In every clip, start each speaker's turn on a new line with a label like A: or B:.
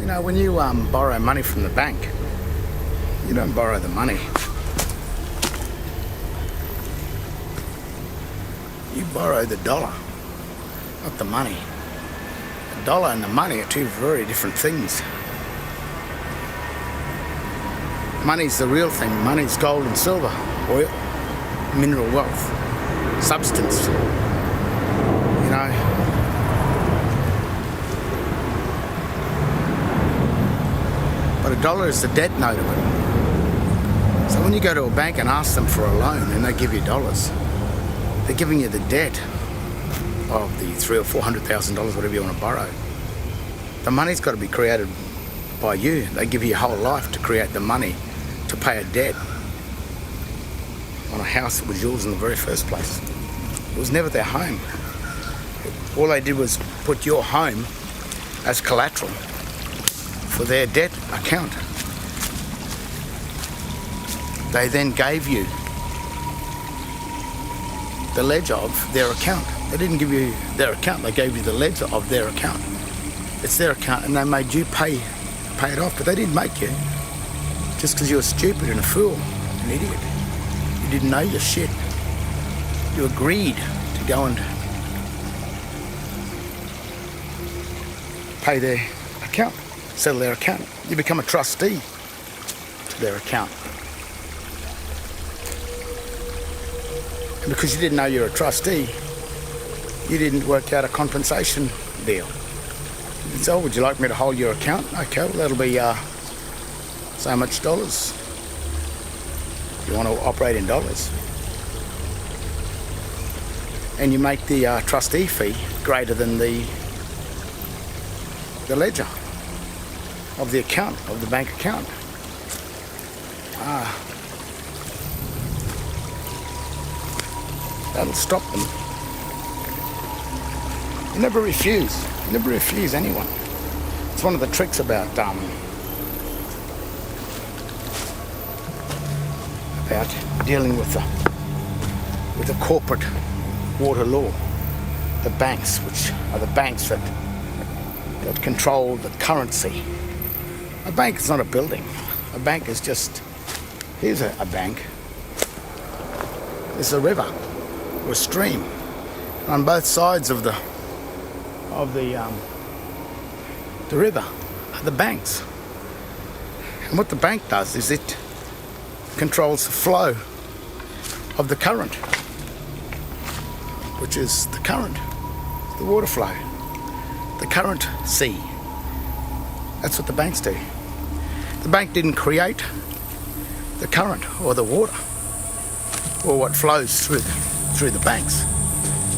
A: know, when you borrow money from the bank, you don't borrow the money. You borrow the dollar, not the money. The dollar and the money are two very different things. Money's the real thing. Money's gold and silver, oil, mineral wealth, substance. You know. But a dollar is the debt note of it. So when you go to a bank and ask them for a loan and they give you dollars, they're giving you the debt of the $300,000 or $400,000, whatever you want to borrow. The money's got to be created by you. They give you your whole life to create the money to pay a debt on a house that was yours in the very first place. It was never their home. All they did was put your home as collateral for their debt account. They then gave you the ledger of their account. They didn't give you their account, they gave you the ledger of their account. It's their account, and they made you pay it off, but they didn't make you just because you were stupid and a fool, an idiot. You didn't know your shit. You agreed to go and pay their account, settle their account. You become a trustee to their account. And because you didn't know you're a trustee, you didn't work out a compensation deal. So, would you like me to hold your account? Okay, well, that'll be so much dollars. You want to operate in dollars. And you make the trustee fee greater than the ledger of the account, of the bank account. That'll stop them. You never refuse. You never refuse anyone. It's one of the tricks about dealing with the corporate water law. The banks, which are the banks that control the currency. A bank is not a building. A bank is just, here's a bank. There's a river or a stream. On both sides of the river are the banks. And what the bank does is it controls the flow of the current, which is the current, the water flow, the current sea. That's what the banks do. The bank didn't create the current or the water or what flows through the banks.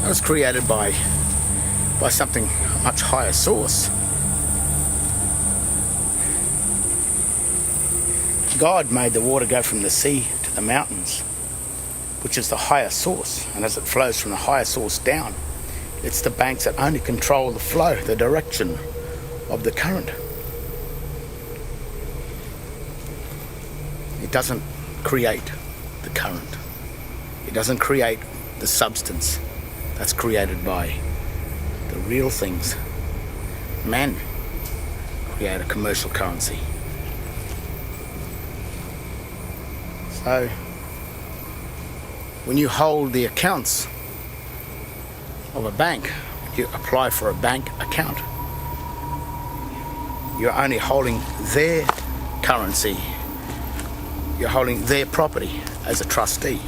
A: That was created by something a much higher source. God made the water go from the sea to the mountains, which is the higher source, and as it flows from the higher source down, it's the banks that only control the flow, the direction of the current. It doesn't create the current. It doesn't create the substance that's created by the real things. Men create a commercial currency. So, when you hold the accounts of a bank, you apply for a bank account, you're only holding their currency, you're holding their property as a trustee.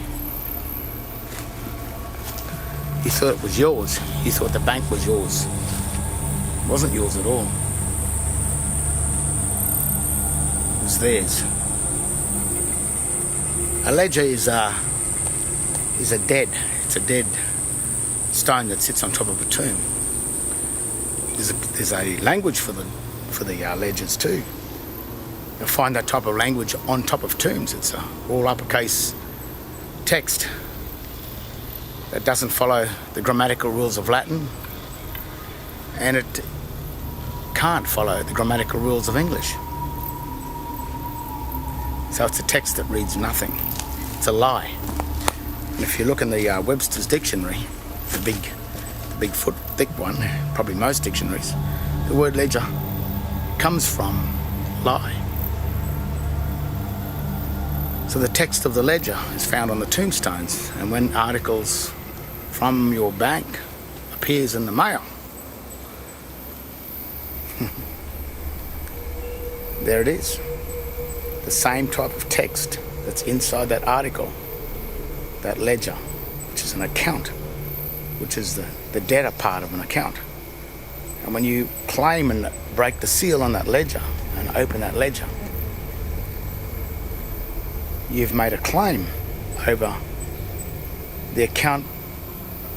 A: You thought it was yours. You thought the bank was yours. It wasn't yours at all. It was theirs. A ledger is a dead stone that sits on top of a tomb. There's a language for the ledgers too. You'll find that type of language on top of tombs. It's all uppercase text that doesn't follow the grammatical rules of Latin, and it can't follow the grammatical rules of English. So it's a text that reads nothing. It's a lie. And if you look in the Webster's dictionary, the big foot thick one, probably most dictionaries, the word ledger comes from lie. So the text of the ledger is found on the tombstones, and when articles from your bank appears in the mail, there it is. The same type of text that's inside that article, that ledger, which is an account, which is the debtor part of an account. And when you claim and break the seal on that ledger and open that ledger, you've made a claim over the account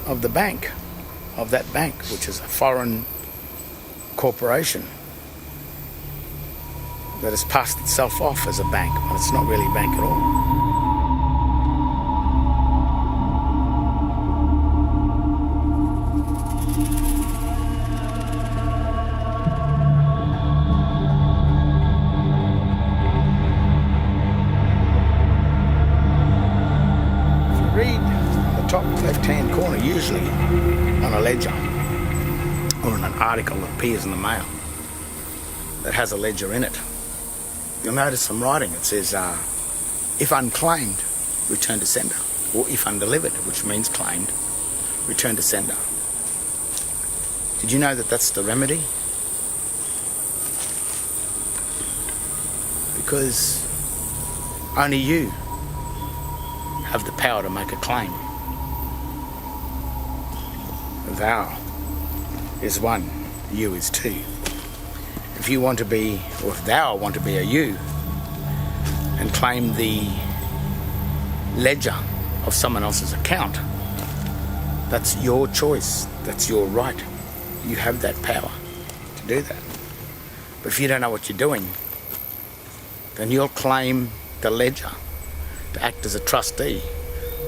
A: of the bank, of that bank, which is a foreign corporation that has passed itself off as a bank, but it's not really a bank at all. Top left-hand corner, usually on a ledger or on an article that appears in the mail that has a ledger in it, you'll notice some writing. It says, if unclaimed, return to sender, or if undelivered, which means claimed, return to sender. Did you know that that's the remedy? Because only you have the power to make a claim. Thou is one, you is two. If you want to be, or if thou want to be a you and claim the ledger of someone else's account, that's your choice, that's your right. You have that power to do that. But if you don't know what you're doing, then you'll claim the ledger to act as a trustee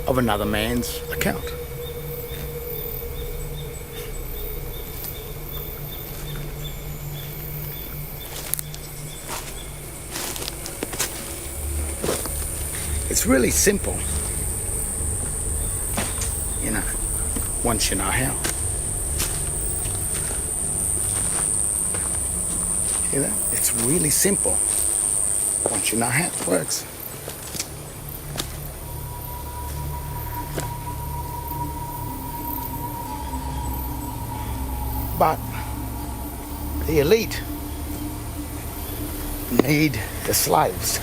A: of another man's account. It's really simple, once you know how. It's really simple once you know how it works. But the elite need the slaves.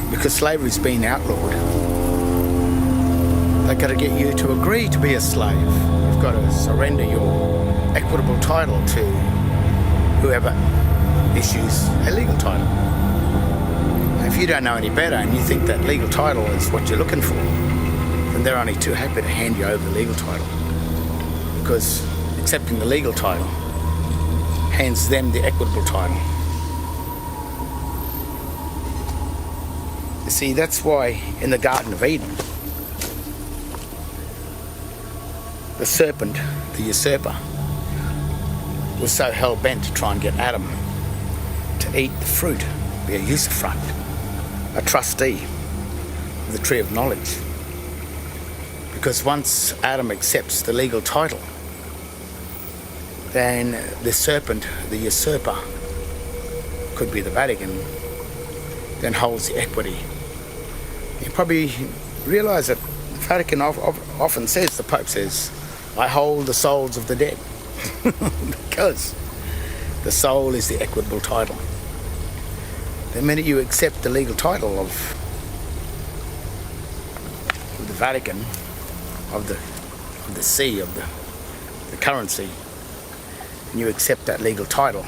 A: Because slavery's been outlawed. They've got to get you to agree to be a slave. You've got to surrender your equitable title to whoever issues a legal title. And if you don't know any better and you think that legal title is what you're looking for, then they're only too happy to hand you over the legal title. Because accepting the legal title hands them the equitable title. You see, that's why in the Garden of Eden, the serpent, the usurper, was so hell-bent to try and get Adam to eat the fruit, be a usufruct, a trustee of the tree of knowledge. Because once Adam accepts the legal title, then the serpent, the usurper, could be the Vatican, then holds the equity. You probably realise that the Vatican often says, the Pope says, I hold the souls of the dead. Because the soul is the equitable title. The minute you accept the legal title of the Vatican, of the sea, of the currency, and you accept that legal title,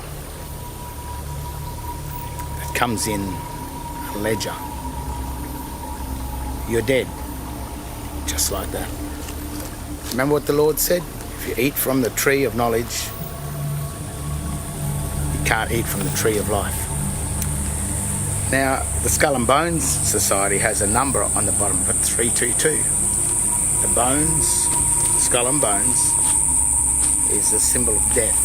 A: it comes in a ledger. You're dead, just like that. Remember what the Lord said? If you eat from the tree of knowledge, you can't eat from the tree of life. Now, the Skull and Bones Society has a number on the bottom of it, 322. The bones, skull and bones, is a symbol of death,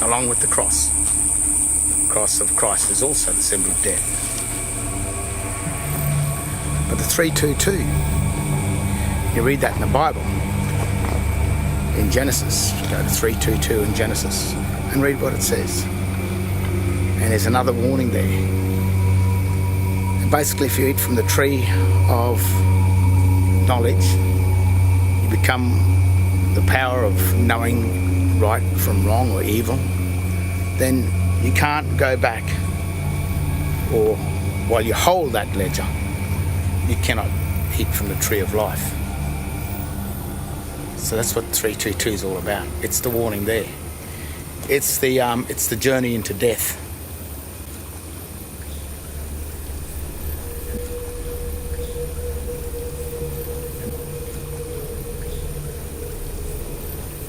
A: along with the cross. The cross of Christ is also the symbol of death. But the 322, you read that in the Bible, in Genesis. You go to 322 in Genesis and read what it says. And there's another warning there. And basically, if you eat from the tree of knowledge, you become the power of knowing right from wrong or evil, then you can't go back, or while you hold that ledger, you cannot eat from the tree of life. So that's what 322 is all about. It's the warning there. It's the journey into death.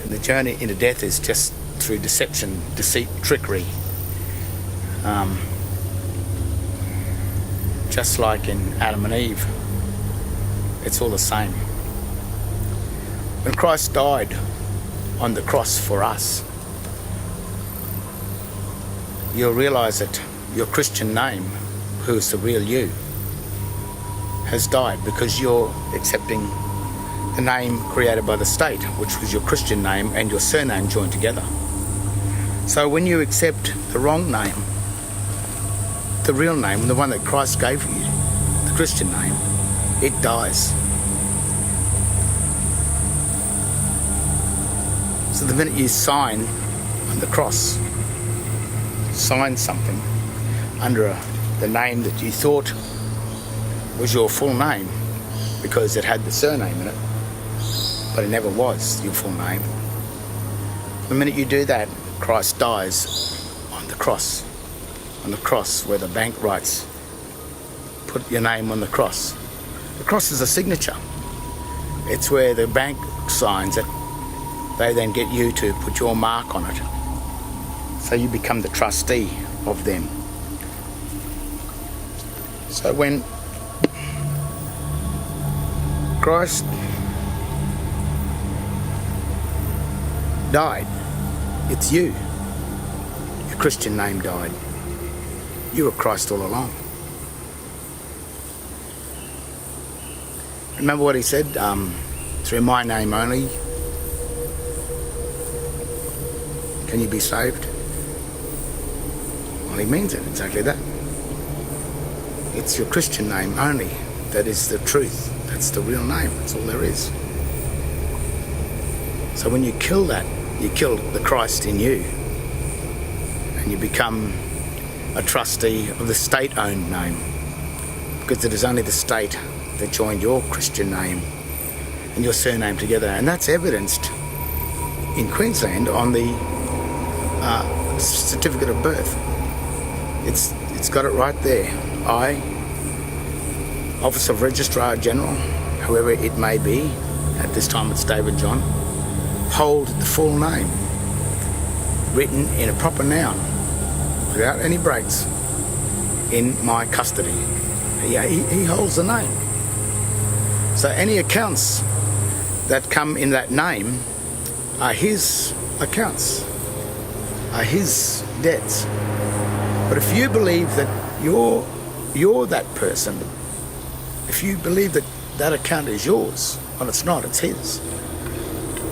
A: And the journey into death is just through deception, deceit, trickery. Just like in Adam and Eve, it's all the same. When Christ died on the cross for us, you'll realise that your Christian name, who is the real you, has died because you're accepting the name created by the state, which was your Christian name and your surname joined together. So when you accept the wrong name, the real name, the one that Christ gave you, the Christian name, it dies. So the minute you sign on the cross, sign something under the name that you thought was your full name because it had the surname in it, but it never was your full name. The minute you do that, Christ dies on the cross. On the cross where the bank writes, put your name on the cross. The cross is a signature. It's where the bank signs it. They then get you to put your mark on it. So you become the trustee of them. So when Christ died, it's you. Your Christian name died. You were Christ all along. Remember what he said? Through my name only can you be saved? Well, he means it, exactly that. It's your Christian name only that is the truth. That's the real name. That's all there is. So when you kill that, you kill the Christ in you. And you become a trustee of the state-owned name, because it is only the state that joined your Christian name and your surname together, and that's evidenced in Queensland on the certificate of birth. It's got it right there. I, Office of Registrar General, whoever it may be, at this time it's David John, hold the full name written in a proper noun, without any breaks, in my custody. He holds the name. So any accounts that come in that name are his accounts, are his debts. But if you believe that you're that person, if you believe that that account is yours, well, it's not, it's his.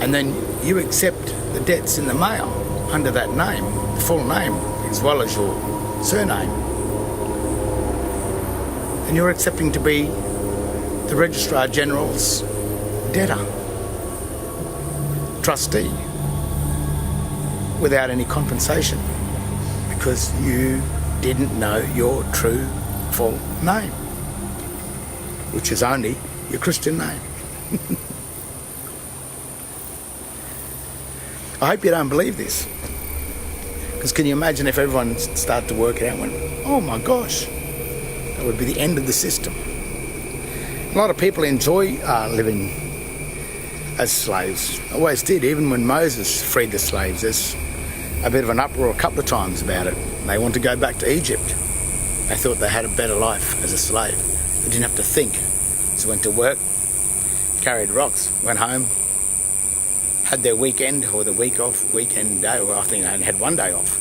A: And then you accept the debts in the mail under that name, the full name, as well as your surname, and you're accepting to be the Registrar General's debtor, trustee, without any compensation, because you didn't know your true full name, which is only your Christian name. I hope you don't believe this. Because can you imagine if everyone started to work it out and went, oh my gosh, that would be the end of the system. A lot of people enjoy living as slaves. Always did, even when Moses freed the slaves. There's a bit of an uproar a couple of times about it. They want to go back to Egypt. They thought they had a better life as a slave. They didn't have to think. Just went to work, carried rocks, went home, had their weekend or the weekend day, or I think they only had one day off.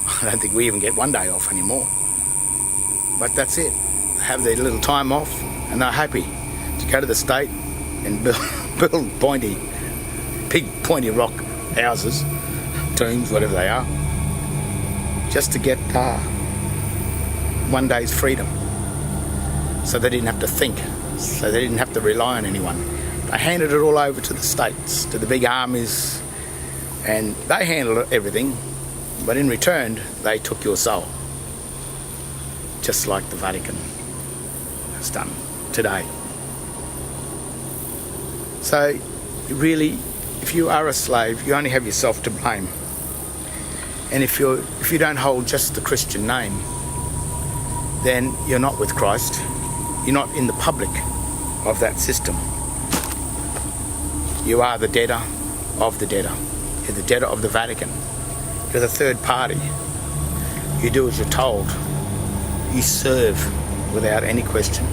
A: I don't think we even get one day off anymore. But that's it. have their little time off, and they're happy to go to the state and build big pointy rock houses, tombs, whatever they are, just to get one day's freedom. So they didn't have to think, so they didn't have to rely on anyone. They handed it all over to the states, to the big armies, and they handled everything, but in return they took your soul, just like the Vatican has done today. So really, if you are a slave, you only have yourself to blame. And if you don't hold just the Christian name, then you're not with Christ. You're not in the public of that system. You are the debtor of the debtor. You're the debtor of the Vatican. You're the third party. You do as you're told. You serve without any question.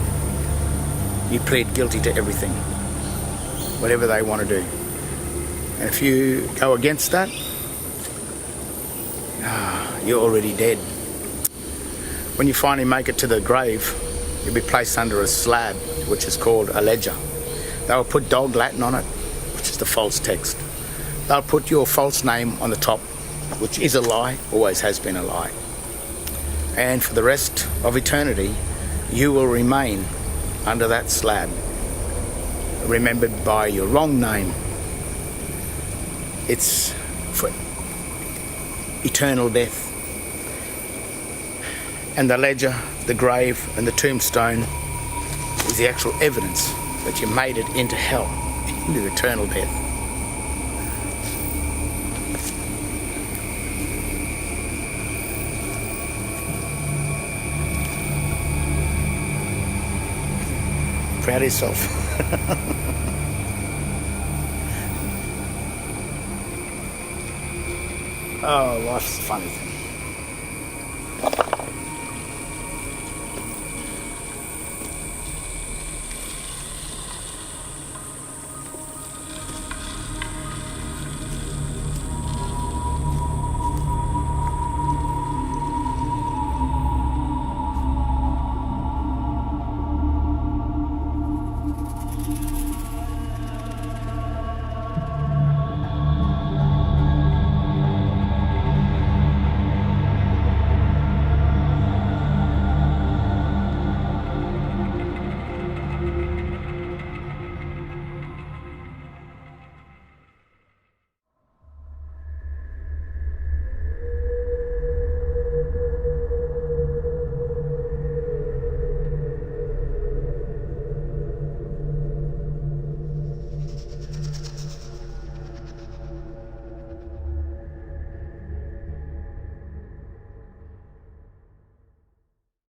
A: You plead guilty to everything, whatever they want to do. And if you go against that, you're already dead. When you finally make it to the grave, you'll be placed under a slab, which is called a ledger. They'll put dog Latin on it, which is the false text. They'll put your false name on the top, which is a lie, always has been a lie. And for the rest of eternity, you will remain under that slab, remembered by your wrong name. It's for eternal death. And the ledger, the grave, and the tombstone is the actual evidence that you made it into hell, into eternal death. Proud of yourself. Oh, life's a funny thing.